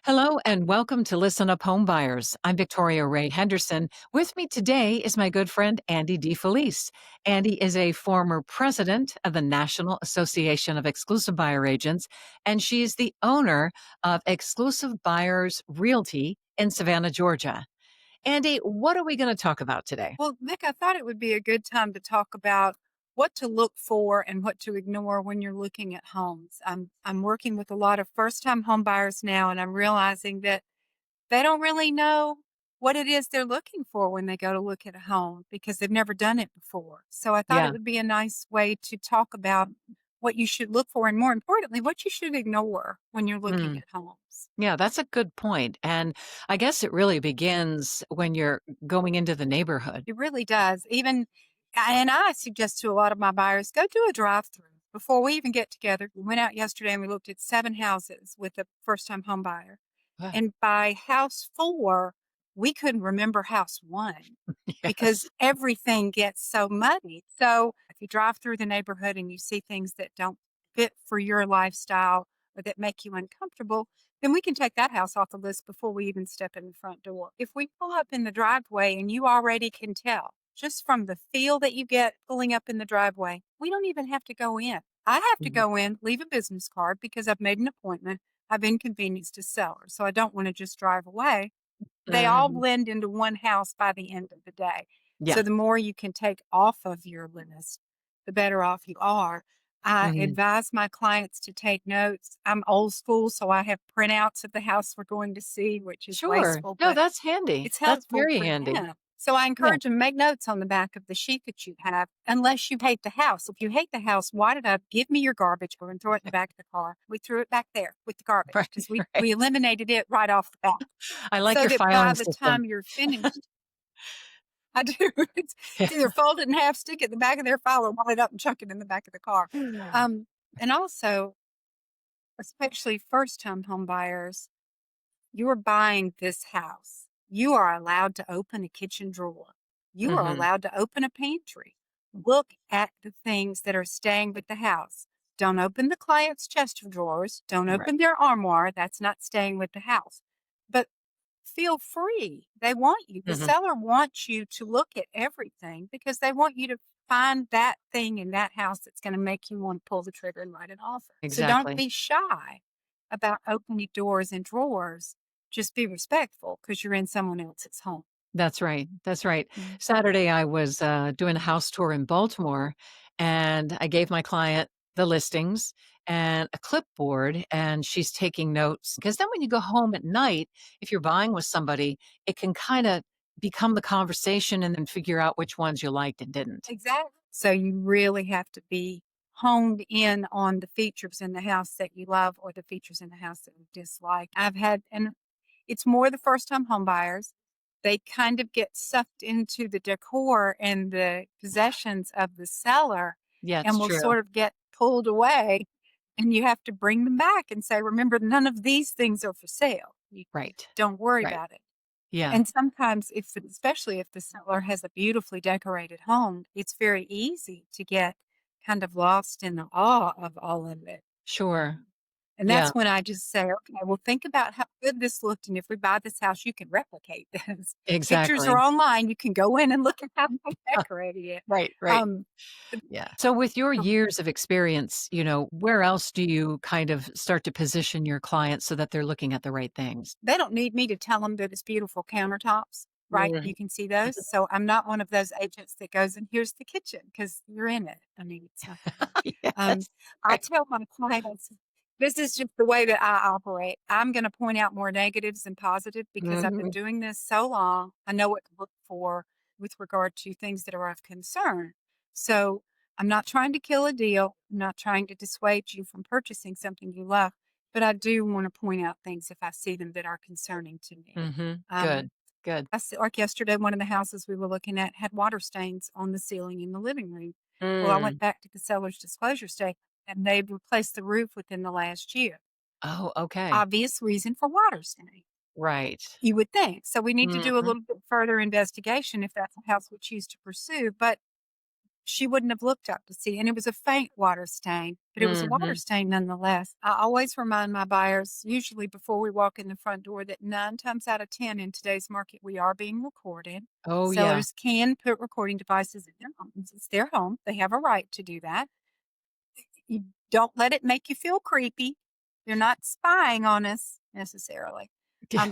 Hello and welcome to Listen Up Homebuyers. I'm Victoria Ray Henderson. With me today is my good friend Andi DeFelice. Andi is a former president of the National Association of Exclusive Buyer Agents, and she is the owner of Exclusive Buyers Realty in Savannah, Georgia. Andi, what are we going to talk about today? Well, Nick, I thought it would be a good time to talk about what to look for and what to ignore when you're looking at homes. I'm working with a lot of first-time home buyers now, and I'm realizing that they don't really know what it is they're looking for when they go to look at a home because they've never done it before. So I thought it Yeah. would be a nice way to talk about what you should look for and, more importantly, what you should ignore when you're looking Mm. at homes. Yeah, that's a good point. And I guess it really begins when you're going into the neighborhood. It really does. And I suggest to a lot of my buyers, go do a drive-through before we even get together. We went out yesterday and we looked at 7 houses with a first-time home buyer. Ah, And by house 4, we couldn't remember house 1 because yes. everything gets so muddy. So if you drive through the neighborhood and you see things that don't fit for your lifestyle or that make you uncomfortable, then we can take that house off the list before we even step in the front door. If we pull up in the driveway and you already can tell just from the feel that you get pulling up in the driveway, we don't even have to go in. I have to Mhm. go in, leave a business card because I've made an appointment. I've inconvenienced a seller, so I don't want to just drive away. They all Mhm. blend into one house by the end of the day. Yeah. So the more you can take off of your list, the better off you are. I Mhm. advise my clients to take notes. I'm old school, so I have printouts of the house we're going to see, which is Sure. wasteful, No, but that's handy. it's That's helpful very for handy. them. So I Yeah. encourage them to make notes on the back of the sheet that you have, unless you hate the house. If you hate the house, why did I give me your garbage? Go and throw it in the back of the car. We threw it back there with the Right, garbage because we right. eliminated it right off the bat. I like So your that by filing the system. time you're finished, I do. It's Yeah. either fold it in half, stick it in the back of their file, or roll it up and chuck it in the back of the car. And also, especially first-time home buyers, you're buying this house. You are allowed to open a kitchen drawer. You are Mhm. allowed to open a pantry. Look at the things that are staying with the house. Don't open the client's chest of drawers. Don't Right. open their armoire. That's not staying with the house. But feel free. They want you. The Mhm. seller wants you to look at everything because they want you to find that thing in that house that's going to make you want to pull the trigger and write an offer. So don't Exactly. be shy about opening doors and drawers. Just be respectful because you're in someone else's home. That's right. That's right. Mm. Saturday, I was doing a house tour in Baltimore, and I gave my client the listings and a clipboard, and she's taking notes. Because then when you go home at night, if you're buying with somebody, it can kind of become the conversation and then figure out which ones you liked and didn't. Exactly. So you really have to be honed in on the features in the house that you love or the features in the house that you dislike. And it's more the first time home buyers. They kind of get sucked into the decor and the possessions of the seller Yeah, and it's will true. sort of get pulled away. And you have to bring them back and say, remember, none of these things are for sale. You Right. don't worry Right. about it. Yeah. And sometimes especially if the seller has a beautifully decorated home, it's very easy to get kind of lost in the awe of all of it. Sure. And Yeah. that's when I just say, okay, well, think about how good this looked. And if we buy this house, you can replicate this. Pictures are Exactly. online. You can go in and look at how they decorated it. Right. Right. Um, Yeah. So with your years of experience, where else do you kind of start to position your clients so that they're looking at the right things? They don't need me to tell them that it's beautiful countertops, right? Mhm. You can see those. So I'm not one of those agents that goes and here's the kitchen because you're in it. I mean, it's not that. Um, Yes. I Right. tell my clients, this is just the way that I operate. I'm going to point out more negatives than positive because I've been Mhm. doing this so long. I know what to look for with regard to things that are of concern. So I'm not trying to kill a deal. I'm not trying to dissuade you from purchasing something you love, but I do want to point out things if I see them that are concerning to me. Mhm. Um, Good. Good. like yesterday, one of the houses we were looking at had water stains on the ceiling in the living room. Well, I went Mm. back to the seller's disclosure statement and they've replaced the roof within the last year. Oh, okay. Obvious reason for water stain, Right. you would think. So we need to do a Mhm. little bit further investigation if that's a house we choose to pursue. But she wouldn't have looked up to see, and it was a faint water stain, but it was a water Mhm. stain nonetheless. I always remind my buyers, usually before we walk in the front door, that 9 times out of 10 in today's market, we are being recorded. Oh, yeah. Sellers can put recording devices in their homes. It's their home. They have a right to do that. You don't let it make you feel creepy. They're not spying on us necessarily.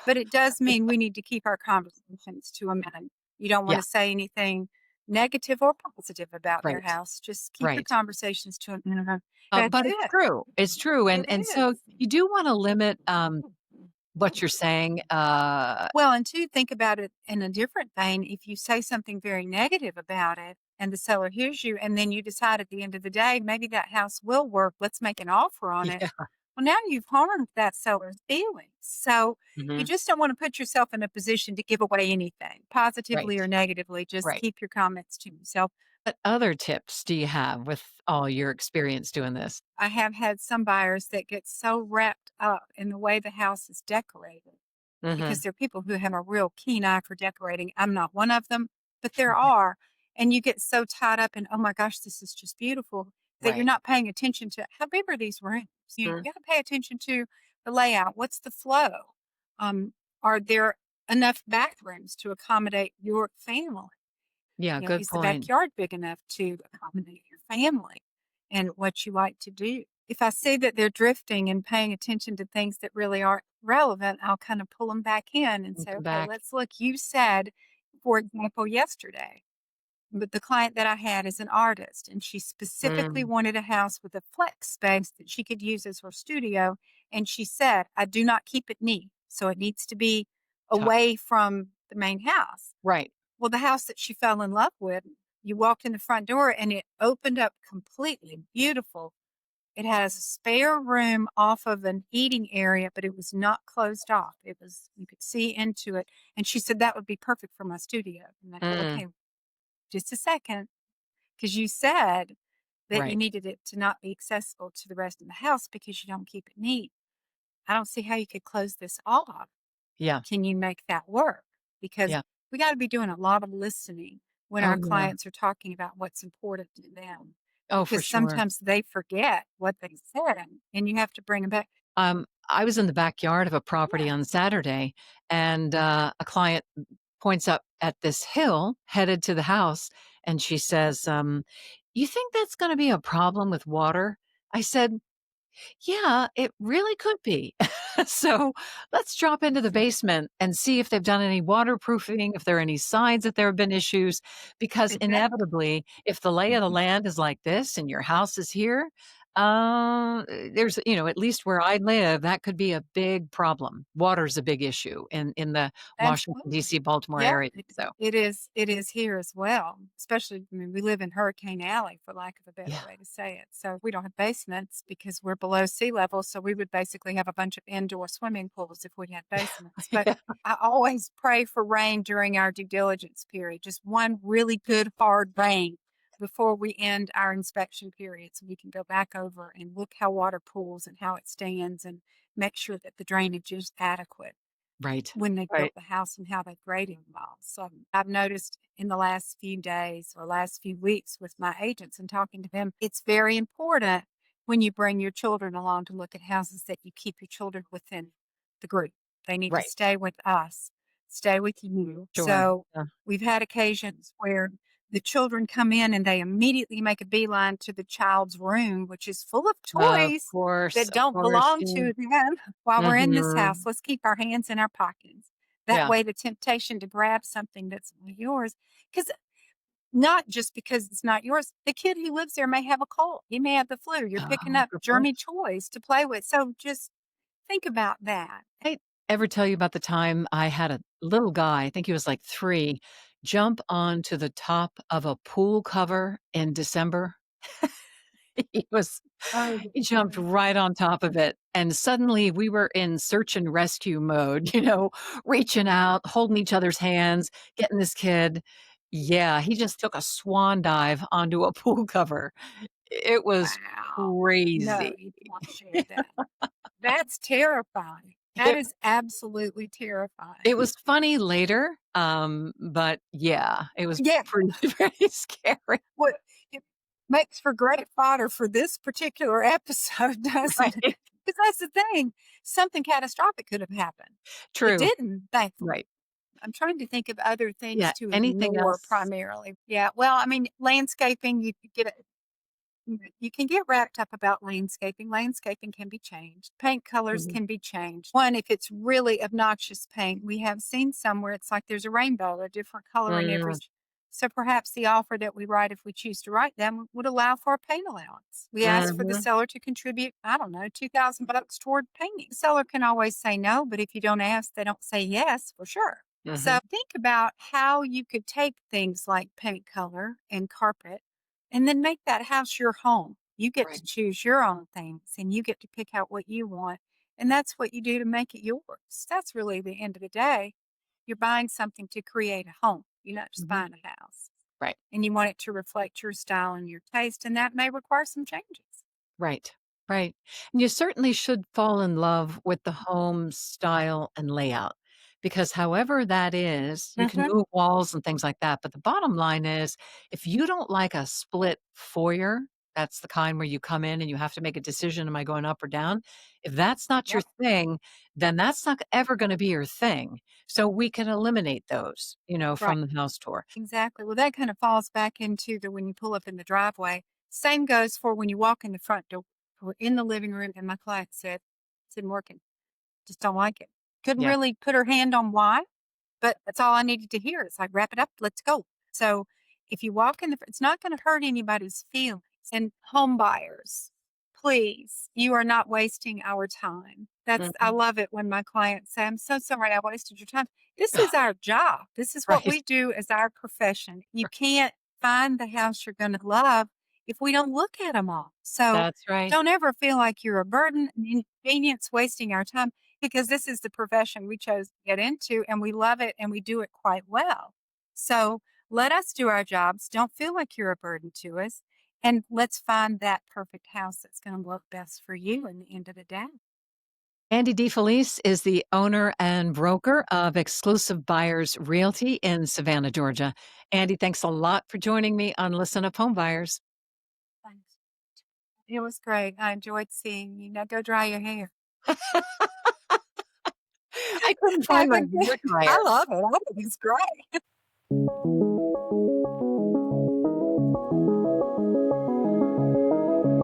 But it does mean we need to keep our conversations to a minimum. You don't want Yeah, to say anything negative or positive about their right, house. Just keep your right. conversations to a minimum. That's But it's it. true. It's true, It and so is. you do wanna limit, what you're saying, Well, and two, think about it in a different vein. If you say something very negative about it and the seller hears you, and then you decide at the end of the day, maybe that house will work, let's make an offer on it. yeah, Well, now you've harmed that seller's feelings. So you mhm, just don't want to put yourself in a position to give away anything, right, positively or negatively. Just right. keep your comments to yourself. What other tips do you have with all your experience doing this? I have had some buyers that get so wrapped up in the way the house is decorated because Mhm. there are people who have a real keen eye for decorating. I'm not one of them, but there are. And you get so tied up in, oh my gosh, this is just beautiful, that you're Right. not paying attention to how big are these rooms. You Mm, got to pay attention to the layout. What's the flow? Um, are there enough bathrooms to accommodate your family? yeah, You know, good is the point. backyard big enough to accommodate your family and what you like to do? If I see that they're drifting and paying attention to things that really aren't relevant, I'll kind of pull them back in and And say, come okay, back. let's look. You said, for example, yesterday, but the client that I had is an artist, and she specifically Mm, wanted a house with a flex space that she could use as her studio. And she said, I do not keep it neat. So it needs to be tuck. away from the main house. Right. Well, the house that she fell in love with, you walked in the front door and it opened up completely beautiful. It has a spare room off of an eating area, but it was not closed off. It was, you could see into it. And she said that would be perfect for my studio. And I go, Mm, okay, just a second, because you said that you right. needed it to not be accessible to the rest of the house because you don't keep it neat. I don't see how you could close this off. Yeah, Can you make that work? Because yeah. we got to be doing a lot of listening when Oh, our yeah. clients are talking about what's important to them, Oh, for because sure. sometimes they forget what they said and you have to bring them back. I was in the backyard of a property Yeah, on Saturday, and, a client points up at this hill headed to the house, and she says, "You think that's gonna be a problem with water?" I said, "Yeah, it really could be." So, let's drop into the basement and see if they've done any waterproofing, if there are any signs that there have been issues, because exactly. inevitably, if the lay of the Mhm. land is like this and your house is here, there's at least where I live, that could be a big problem. Water's a big issue in the Washington, Absolutely. D.C., Baltimore Yeah, area, so it is here as well, especially, I mean, we live in Hurricane Alley, for lack of a better yeah. way to say it. So we don't have basements because we're below sea level. So we would basically have a bunch of indoor swimming pools if we had basements. But Yeah, I always pray for rain during our due diligence period, just one really good hard rain before we end our inspection period. So we can go back over and look how water pools and how it stands and make sure that the drainage is adequate right, when they built right, the house and how they graded them all. So I've noticed in the last few days or last few weeks with my agents and talking to them, it's very important when you bring your children along to look at houses that you keep your children within the group. They need to right, stay with us, stay with you. sure, So yeah. we've had occasions where the children come in and they immediately make a beeline to the child's room, which is full of toys that Of don't course, belong yeah. to them. While we're in this house, Mhm. let's keep our hands in our pockets. That Yeah, way, the temptation to grab something that's not yours, because not just because it's not yours, the kid who lives there may have a cold. He may have the flu. You're picking oh, up good point. germy toys to play with. So just think about that. I ever tell you about the time I had a little guy, I think he was like 3, jump onto the top of a pool cover in December? He was Oh, he jumped goodness. right on top of it, and suddenly we were in search and rescue mode, reaching out, holding each other's hands, getting this kid. Yeah, he just took a swan dive onto a pool cover. It was Wow. No, crazy. you do not share that. That's terrifying. That It is absolutely terrifying. it was funny later, but yeah, it was Yeah. pretty pretty scary. What Makes for great fodder for this particular episode, doesn't it? Right. Because that's the thing. Something catastrophic could have happened. It True. didn't, thankfully. Right. I'm trying to think of other things Yeah. to Anything ignore else? primarily. Yeah, well, I mean, landscaping, you could get you can get wrapped up about landscaping. Landscaping can be changed. Paint colors Mhm. can be changed. One, if it's really obnoxious paint, we have seen some where it's like there's a rainbow, a different color in every. Mm, So perhaps the offer that we write, if we choose to write them, would allow for a paint allowance. We ask for the mhm, seller to contribute, I don't know, $2,000 toward painting. The seller can always say no, but if you don't ask, they don't say yes for sure. So mhm. think about how you could take things like paint color and carpet and then make that house your home. You get to Right. choose your own things and you get to pick out what you want. And that's what you do to make it yours. That's really the end of the day. You're buying something to create a home. You're not just Mhm. buying a house. Right. And you want it to reflect your style and your taste. And that may require some changes. Right. Right. And you certainly should fall in love with the home style and layout because however that is, you can Hmm. move walls and things like that. But the bottom line is if you don't like a split foyer, that's the kind where you come in and you have to make a decision, am I going up or down? If that's not your Yep. thing, then that's not ever going to be your thing. So we can eliminate those, Right. from the house tour. Exactly. Well, that kind of falls back into the when you pull up in the driveway. Same goes for when you walk in the front door. We're in the living room, and my client said, "It's not working. Just don't like it." Couldn't Yeah. really put her hand on why, but that's all I needed to hear. It's like, "Wrap it up, let's go." So, if you walk in it's not gonna hurt anybody's feelings. And home buyers, please, you are not wasting our time. I Mhm. love it when my clients say, "I'm so sorry I wasted your time." This is our job. This is what Right. we do as our profession. You can't find the house you're gonna love if we don't look at them all. So, That's right. don't ever feel like you're a burden, an inconvenience, wasting our time because this is the profession we chose to get into and we love it and we do it quite well. So let us do our jobs. Don't feel like you're a burden to us. And let's find that perfect house that's going to work best for you in the end of the day. Andi DeFelice is the owner and broker of Exclusive Buyers Realty in Savannah, Georgia. Andy, thanks a lot for joining me on Listen Up Home Buyers. Thanks. It was great. I enjoyed seeing you. Now go dry your hair. I couldn't find Have my a hair good. I dryer. love it. I think it's great.